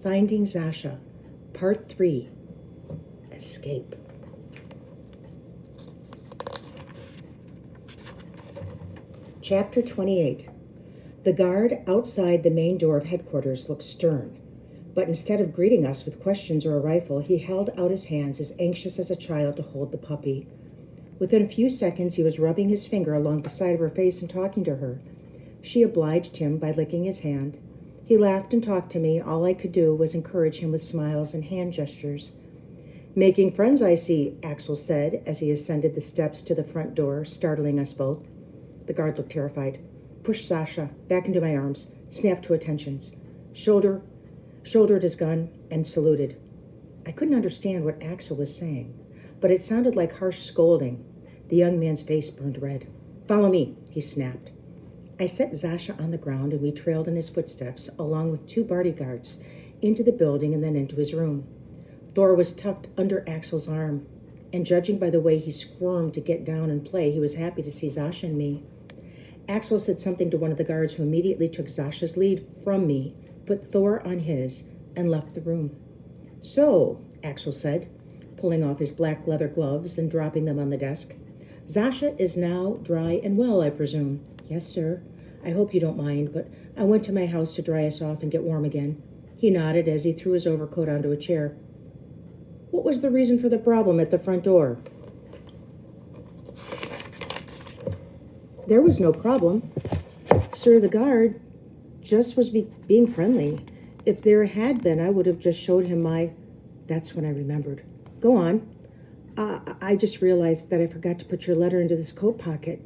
Finding Zasha, Part 3, Escape. Chapter 28. The guard outside the main door of headquarters looked stern, but instead of greeting us with questions or a rifle, he held out his hands as anxious as a child to hold the puppy. Within a few seconds, he was rubbing his finger along the side of her face and talking to her. She obliged him by licking his hand. He laughed and talked to me. All I could do was encourage him with smiles and hand gestures. "Making friends, I see," Axel said as he ascended the steps to the front door, startling us both. The guard looked terrified. Pushed Zasha back into my arms, snapped to attentions, shouldered his gun, and saluted. I couldn't understand what Axel was saying, but it sounded like harsh scolding. The young man's face burned red. "Follow me," he snapped. I set Zasha on the ground and we trailed in his footsteps, along with 2 bodyguards, into the building and then into his room. Thor was tucked under Axel's arm, and judging by the way he squirmed to get down and play, he was happy to see Zasha and me. Axel said something to one of the guards, who immediately took Zasha's lead from me, put Thor on his, and left the room. "So," Axel said, pulling off his black leather gloves and dropping them on the desk, "Zasha is now dry and well, I presume?" "Yes, sir. I hope you don't mind, but I went to my house to dry us off and get warm again." He nodded as he threw his overcoat onto a chair. "What was the reason for the problem at the front door?" "There was no problem, sir. The guard just was being friendly. If there had been, I would have just showed him my..." That's when I remembered. "Go on." I just realized that I forgot to put your letter into this coat pocket."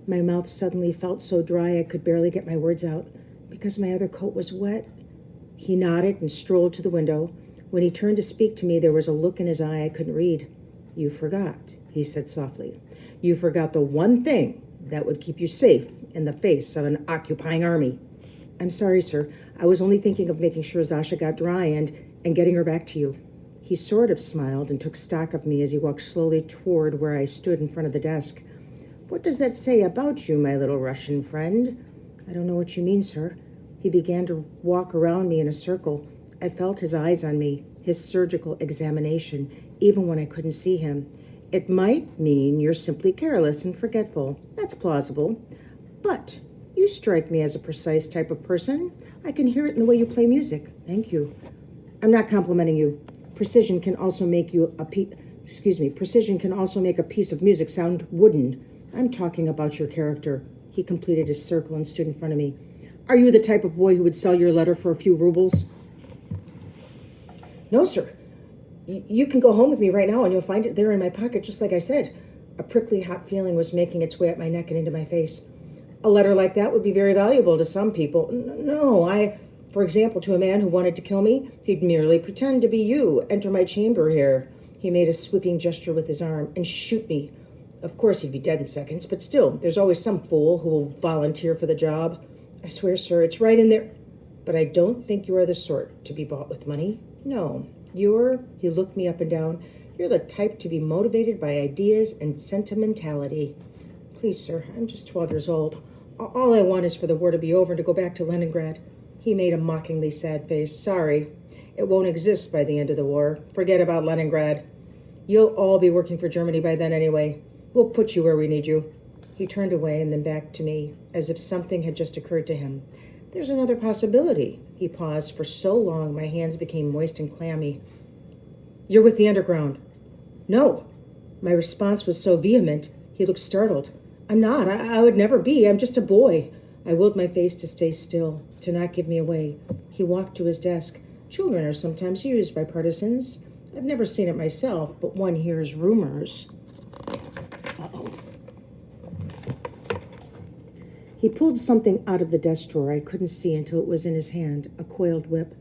My mouth suddenly felt so dry I could barely get my words out. "Because my other coat was wet." He nodded and strolled to the window. When he turned to speak to me, there was a look in his eye I couldn't read. "You forgot," he said softly. "You forgot the one thing that would keep you safe in the face of an occupying army." "I'm sorry, sir. I was only thinking of making sure Zasha got dry and getting her back to you." He sort of smiled and took stock of me as he walked slowly toward where I stood in front of the desk. "What does that say about you, my little Russian friend?" "I don't know what you mean, sir." He began to walk around me in a circle. I felt his eyes on me, his surgical examination, even when I couldn't see him. "It might mean you're simply careless and forgetful. That's plausible. But you strike me as a precise type of person. I can hear it in the way you play music." "Thank you." "I'm not complimenting you. Precision can also make a piece of music sound wooden. I'm talking about your character." He completed his circle and stood in front of me. "Are you the type of boy who would sell your letter for a few rubles?" "No, sir. You can go home with me right now and you'll find it there in my pocket, just like I said." A prickly hot feeling was making its way up my neck and into my face. "A letter like that would be very valuable to some people." No, for example, to a man who wanted to kill me, he'd merely pretend to be you, enter my chamber here." He made a sweeping gesture with his arm, "and shoot me. Of course, he'd be dead in seconds, but still, there's always some fool who will volunteer for the job." "I swear, sir, it's right in there." "But I don't think you are the sort to be bought with money. No, he looked me up and down, "you're the type to be motivated by ideas and sentimentality." "Please, sir, I'm just 12 years old. All I want is for the war to be over and to go back to Leningrad." He made a mockingly sad face. "Sorry, it won't exist by the end of the war. Forget about Leningrad. You'll all be working for Germany by then anyway. We'll put you where we need you." He turned away and then back to me, as if something had just occurred to him. "There's another possibility." He paused for so long my hands became moist and clammy. "You're with the underground." "No." My response was so vehement, he looked startled. "I'm not. I would never be. I'm just a boy." I willed my face to stay still, to not give me away. He walked to his desk. "Children are sometimes used by partisans. I've never seen it myself, but one hears rumors." Uh-oh. He pulled something out of the desk drawer I couldn't see until it was in his hand, a coiled whip.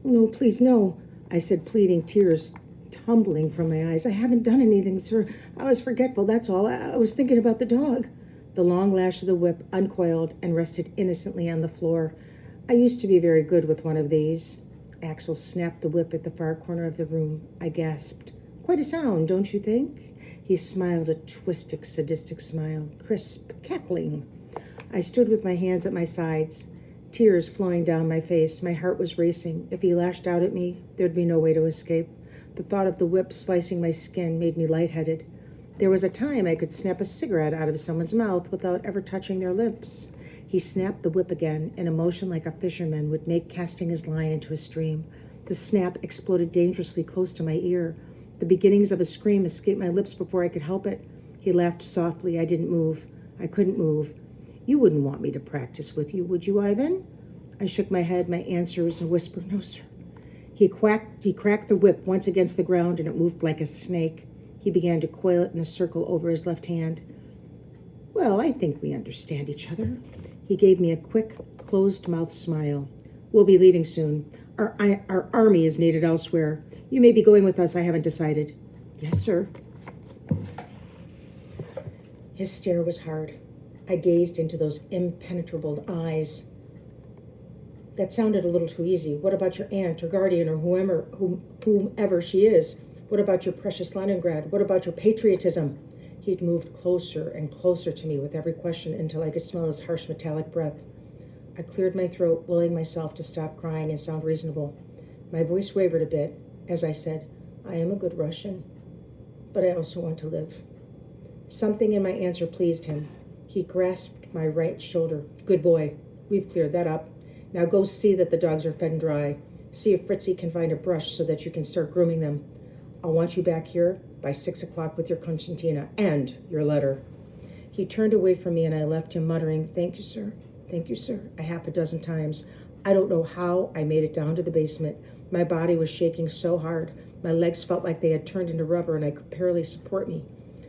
"Oh, no, please, no," I said, pleading, tears tumbling from my eyes. "I haven't done anything, sir. I was forgetful, that's all. I was thinking about the dog." The long lash of the whip uncoiled and rested innocently on the floor. "I used to be very good with one of these." Axel snapped the whip at the far corner of the room. I gasped. "Quite a sound, don't you think?" He smiled a twisted, sadistic smile, crisp, cackling. I stood with my hands at my sides. tears flowing down my face. My heart was racing. If he lashed out at me, there'd be no way to escape. The thought of the whip slicing my skin made me lightheaded. There was a time I could snap a cigarette out of someone's mouth without ever touching their lips. He snapped the whip again, in a motion like a fisherman would make casting his line into a stream. The snap exploded dangerously close to my ear. The beginnings of a scream escaped my lips before I could help it. He laughed softly. I didn't move. I couldn't move. You wouldn't want me to practice with you, would you, Ivan? I shook my head. My answer was a whisper, no, sir. He cracked the whip once against the ground, and it moved like a snake. He began to coil it in a circle over his left hand. Well, I think we understand each other. He gave me a quick, closed-mouthed smile. We'll be leaving soon. Our army is needed elsewhere. You may be going with us. I haven't decided. Yes, sir. His stare was hard. I gazed into those impenetrable eyes. That sounded a little too easy. What about your aunt or guardian or whomever she is? What about your precious Leningrad? What about your patriotism? He'd moved closer and closer to me with every question until I could smell his harsh metallic breath. I cleared my throat, willing myself to stop crying and sound reasonable. My voice wavered a bit as I said, I am a good Russian, but I also want to live. Something in my answer pleased him. He grasped my right shoulder. Good boy. We've cleared that up. Now go see that the dogs are fed and dry. See if Fritzy can find a brush so that you can start grooming them. I'll want you back here by 6 o'clock with your Konstantina and your letter. He turned away from me and I left him muttering, thank you, sir. Thank you, sir, a half a dozen times. I don't know how I made it down to the basement. My body was shaking so hard. My legs felt like they had turned into rubber and I could barely support me.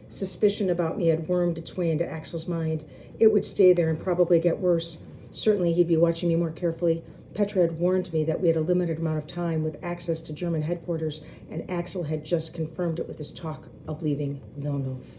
Suspicion about me had wormed its way into Axel's mind. It would stay there and probably get worse. Certainly he'd be watching me more carefully. Petra had warned me that we had a limited amount of time with access to German headquarters, and Axel had just confirmed it with his talk of leaving Villeneuve.